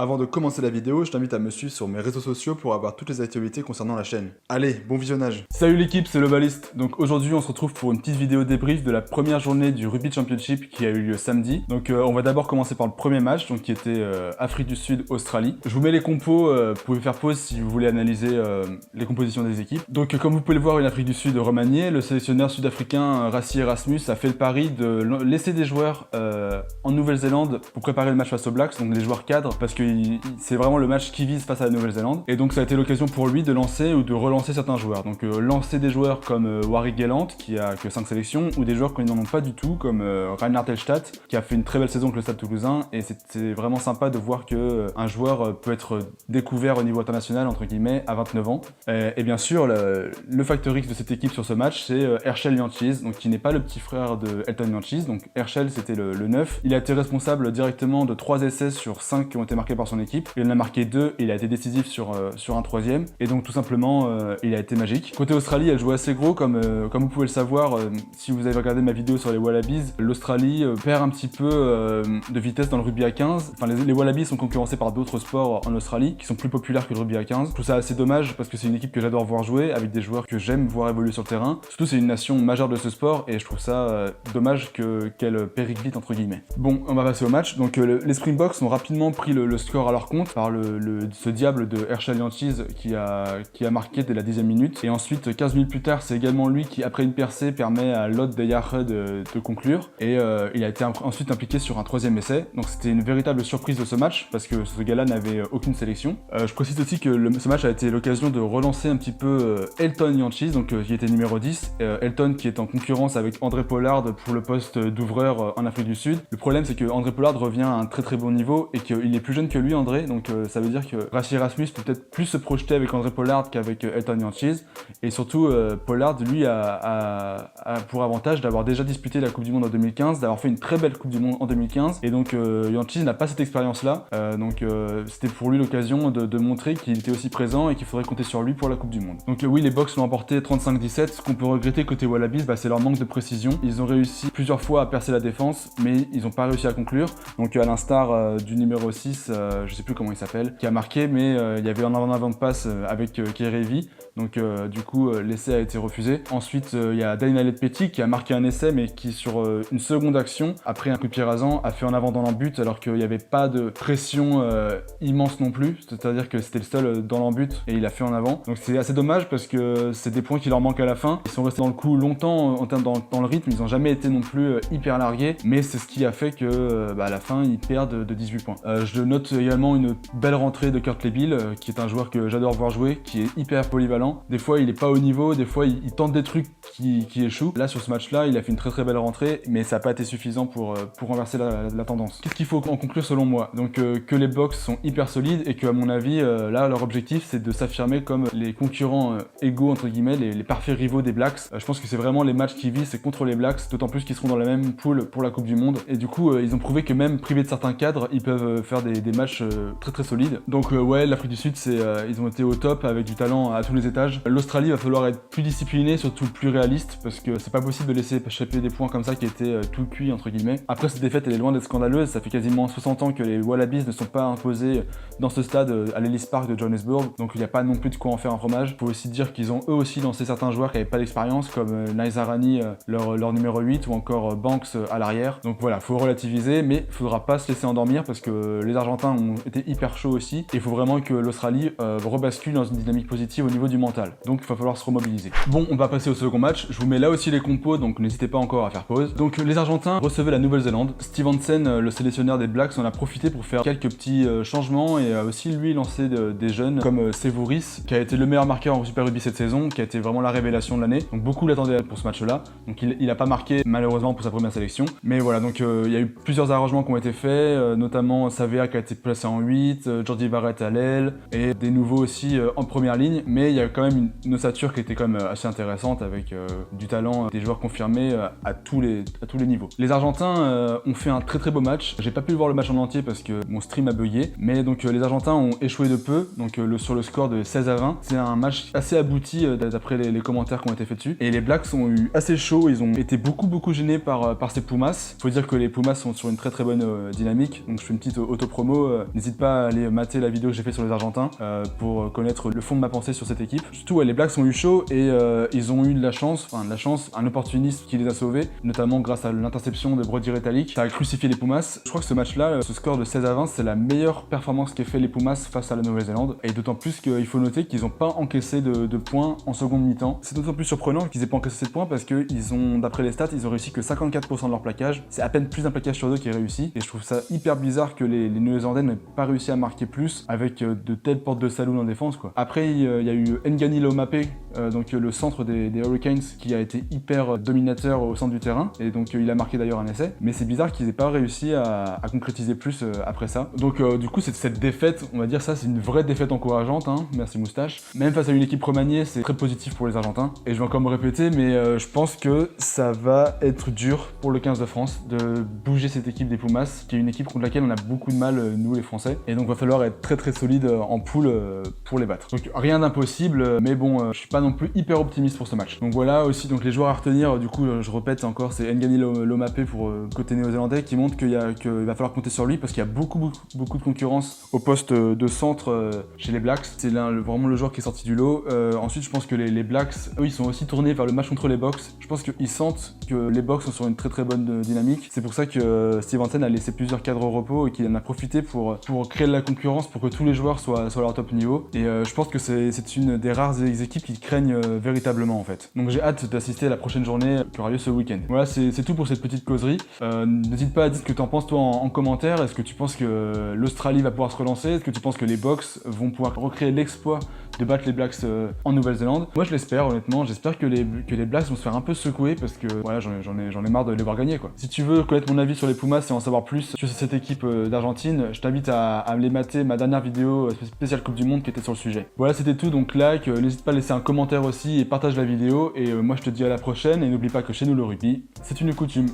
Avant de commencer la vidéo, je t'invite à me suivre sur mes réseaux sociaux pour avoir toutes les actualités concernant la chaîne. Allez, bon visionnage. Salut l'équipe, c'est le Baliste. Donc aujourd'hui on se retrouve pour une petite vidéo débrief de la première journée du Rugby Championship qui a eu lieu samedi. Donc on va d'abord commencer par le premier match, donc qui était Afrique du Sud, Australie. Je vous mets les compos, vous pouvez faire pause si vous voulez analyser les compositions des équipes. Donc comme vous pouvez le voir, une Afrique du Sud remaniée, le sélectionneur sud-africain Rassie Erasmus a fait le pari de laisser des joueurs en Nouvelle-Zélande pour préparer le match face aux Blacks, donc des joueurs cadres, parce que c'est vraiment le match qui vise face à la Nouvelle-Zélande. Et donc ça a été l'occasion pour lui de lancer ou de relancer certains joueurs. Donc lancer des joueurs comme Warwick Gelant, qui a que 5 sélections, ou des joueurs qui n'en ont pas du tout, comme Reinhard Hellstadt, qui a fait une très belle saison avec le Stade Toulousain. Et c'est vraiment sympa de voir que un joueur peut être découvert au niveau international, entre guillemets, à 29 ans. Et bien sûr, le facteur X de cette équipe sur ce match, c'est Herschel Jantjies, donc qui n'est pas le petit frère de Elton Jantjies. Donc Herschel, c'était le 9. Il a été responsable directement de 3 essais sur 5 qui ont été marqués par son équipe. Il en a marqué 2 et il a été décisif sur un troisième. Et donc tout simplement, il a été magique. Côté Australie, elle jouait assez gros, comme vous pouvez le savoir, si vous avez regardé ma vidéo sur les Wallabies, l'Australie perd un petit peu de vitesse dans le rugby à 15. Enfin, les Wallabies sont concurrencés par d'autres sports en Australie qui sont plus populaires que le rugby à 15. Je trouve ça assez dommage parce que c'est une équipe que j'adore voir jouer, avec des joueurs que j'aime voir évoluer sur le terrain. Surtout, c'est une nation majeure de ce sport et je trouve ça dommage qu'elle périclite entre guillemets. Bon, on va passer au match. Donc les Springboks ont rapidement pris le score à leur compte par ce diable de Herschel Jantjies qui a marqué dès la 10e minute. Et ensuite, 15 minutes plus tard, c'est également lui qui, après une percée, permet à Lod Deyache de conclure. Et il a été ensuite impliqué sur un troisième essai. Donc c'était une véritable surprise de ce match parce que ce gars-là n'avait aucune sélection. Je précise aussi que ce match a été l'occasion de relancer un petit peu Elton Jantjies, donc qui était numéro 10. Elton qui est en concurrence avec André Pollard pour le poste d'ouvreur en Afrique du Sud. Le problème, c'est que André Pollard revient à un très très bon niveau et qu'il est plus jeune que lui, André. Donc ça veut dire que Rassie Erasmus peut peut-être plus se projeter avec André Pollard qu'avec Elton Jantjies. Et surtout, Pollard, lui, a pour avantage d'avoir déjà disputé la Coupe du Monde en 2015, d'avoir fait une très belle Coupe du Monde en 2015. Et donc, Jantjies n'a pas cette expérience-là. Donc, c'était pour lui l'occasion de montrer qu'il était aussi présent et qu'il faudrait compter sur lui pour la Coupe du Monde. Donc, oui, les Box l'ont emporté 35-17. Ce qu'on peut regretter côté Wallabies, c'est leur manque de précision. Ils ont réussi plusieurs fois à percer la défense, mais ils n'ont pas réussi à conclure. Donc, à l'instar du numéro 6, je sais plus comment il s'appelle, qui a marqué, mais il y avait un avant de passe avec Kerevi. Donc du coup l'essai a été refusé. Ensuite il y a Daniel Letpetit qui a marqué un essai mais qui sur une seconde action, après un coup de pied rasant, a fait en avant dans l'embut alors qu'il n'y avait pas de pression immense non plus. C'est-à-dire que c'était le seul dans l'embut et il a fait en avant. Donc c'est assez dommage parce que c'est des points qui leur manquent à la fin. Ils sont restés dans le coup longtemps en termes dans le rythme, ils n'ont jamais été non plus hyper largués, mais c'est ce qui a fait que à la fin ils perdent de 18 points. Je note également une belle rentrée de Kurt Lebill qui est un joueur que j'adore voir jouer, qui est hyper polyvalent. Des fois il est pas au niveau, des fois il tente des trucs qui échouent. Là sur ce match-là, il a fait une très très belle rentrée, mais ça n'a pas été suffisant pour renverser la tendance. Qu'est-ce qu'il faut en conclure selon moi? Donc que les Box sont hyper solides et que à mon avis, là leur objectif c'est de s'affirmer comme les concurrents égaux entre guillemets, les parfaits rivaux des Blacks. Je pense que c'est vraiment les matchs qui visent, c'est contre les Blacks, d'autant plus qu'ils seront dans la même poule pour la Coupe du Monde. Et du coup, ils ont prouvé que même privés de certains cadres, ils peuvent faire des matchs très très solides. Donc ouais, l'Afrique du Sud, ils ont été au top avec du talent à tous les étages. L'Australie va falloir être plus discipliné, surtout plus réaliste, parce que c'est pas possible de laisser échapper des points comme ça qui étaient tout cuits entre guillemets. Après cette défaite, elle est loin d'être scandaleuse, ça fait quasiment 60 ans que les Wallabies ne sont pas imposés dans ce stade à l'Ellis Park de Johannesburg, donc il n'y a pas non plus de quoi en faire un fromage. Faut aussi dire qu'ils ont eux aussi lancé certains joueurs qui n'avaient pas d'expérience, comme Naisarani, leur numéro 8, ou encore Banks à l'arrière. Donc voilà, faut relativiser, mais il faudra pas se laisser endormir parce que les Argentins ont été hyper chauds aussi, et il faut vraiment que l'Australie rebascule dans une dynamique positive au niveau du mental. Donc il va falloir se remobiliser. Bon, on va passer au second match. Je vous mets là aussi les compos, donc n'hésitez pas encore à faire pause. Donc les Argentins recevaient la Nouvelle-Zélande. Stevenson, le sélectionneur des Blacks, en a profité pour faire quelques petits changements et a aussi lui lancé des jeunes comme Sevouris, qui a été le meilleur marqueur en Super Rugby cette saison, qui a été vraiment la révélation de l'année. Donc beaucoup l'attendaient pour ce match-là. Donc il a pas marqué malheureusement pour sa première sélection. Mais voilà, donc il y a eu plusieurs arrangements qui ont été faits, notamment Savea qui a été placé en 8, Jordi Barrett à l'aile et des nouveaux aussi en première ligne. Mais il y a quand même une ossature qui était quand même assez intéressante avec du talent, des joueurs confirmés à tous les niveaux. Les Argentins ont fait un très très beau match. J'ai pas pu voir le match en entier parce que mon stream a bugué, mais donc les Argentins ont échoué de peu, donc sur le score de 16-20. C'est un match assez abouti d'après les commentaires qui ont été faits dessus. Et les Blacks ont eu assez chaud, ils ont été beaucoup gênés par ces Pumas. Faut dire que les Pumas sont sur une très très bonne dynamique, donc je fais une petite auto-promo. n'hésite pas à aller mater la vidéo que j'ai fait sur les Argentins pour connaître le fond de ma pensée sur cette équipe. Surtout, ouais, les Blacks ont eu chaud et ils ont eu de la chance, un opportuniste qui les a sauvés, notamment grâce à l'interception de Brody Retallick. Ça a crucifié les Pumas. Je crois que ce match-là, ce score de 16-20, c'est la meilleure performance qu'aient fait les Pumas face à la Nouvelle-Zélande. Et d'autant plus qu'il faut noter qu'ils n'ont pas encaissé de points en seconde mi-temps. C'est d'autant plus surprenant qu'ils aient pas encaissé de points parce que d'après les stats, ils ont réussi que 54% de leur plaquage. C'est à peine plus d'un plaquage sur deux qui est réussi. Et je trouve ça hyper bizarre que les Néo-Zélandais n'aient pas réussi à marquer plus avec de telles portes de saloon en défense, quoi. Après, il y a eu Ngani Laumape, donc le centre des Hurricanes, qui a été hyper dominateur au centre du terrain. Et donc il a marqué d'ailleurs un essai. Mais c'est bizarre qu'ils aient pas réussi à concrétiser plus après ça. Donc du coup, cette défaite, on va dire ça, c'est une vraie défaite encourageante, hein. Merci Moustache. Même face à une équipe remaniée, c'est très positif pour les Argentins. Et je vais encore me répéter, mais je pense que ça va être dur pour le 15 de France de bouger cette équipe des Pumas, qui est une équipe contre laquelle on a beaucoup de mal, nous les Français. Et donc il va falloir être très très solide en poule pour les battre. Donc rien d'impossible, mais bon, je suis pas non plus hyper optimiste pour ce match. Donc voilà aussi donc les joueurs à retenir, du coup je répète encore, c'est Ngani Laumape pour côté néo-zélandais qui montre qu'il va falloir compter sur lui parce qu'il y a beaucoup de concurrence au poste de centre chez les Blacks. C'est vraiment le joueur qui est sorti du lot. Ensuite je pense que les Blacks, eux ils sont aussi tournés vers le match contre les Box. Je pense qu'ils sentent que les Box sont sur une très bonne dynamique. C'est pour ça que Steve Hansen a laissé plusieurs cadres au repos et qu'il en a profité pour créer de la concurrence pour que tous les joueurs soient à leur top niveau. Et je pense que c'est une des rares équipes qui craignent véritablement en fait. Donc j'ai hâte d'assister à la prochaine journée qui aura lieu ce week-end. Voilà, c'est tout pour cette petite causerie. N'hésite pas à dire ce que tu en penses toi en commentaire. Est-ce que tu penses que l'Australie va pouvoir se relancer? Est-ce que tu penses que les Box vont pouvoir recréer l'exploit de battre les Blacks en Nouvelle-Zélande? Moi je l'espère honnêtement, j'espère que les Blacks vont se faire un peu secouer parce que voilà, j'en ai marre de les voir gagner, quoi. Si tu veux connaître mon avis sur les Pumas et en savoir plus sur cette équipe d'Argentine, je t'invite à les mater ma dernière vidéo spéciale Coupe du Monde qui était sur le sujet. Voilà, c'était tout, donc like, n'hésite pas à laisser un commentaire aussi et partage la vidéo et moi je te dis à la prochaine et n'oublie pas que chez nous le rugby, c'est une coutume.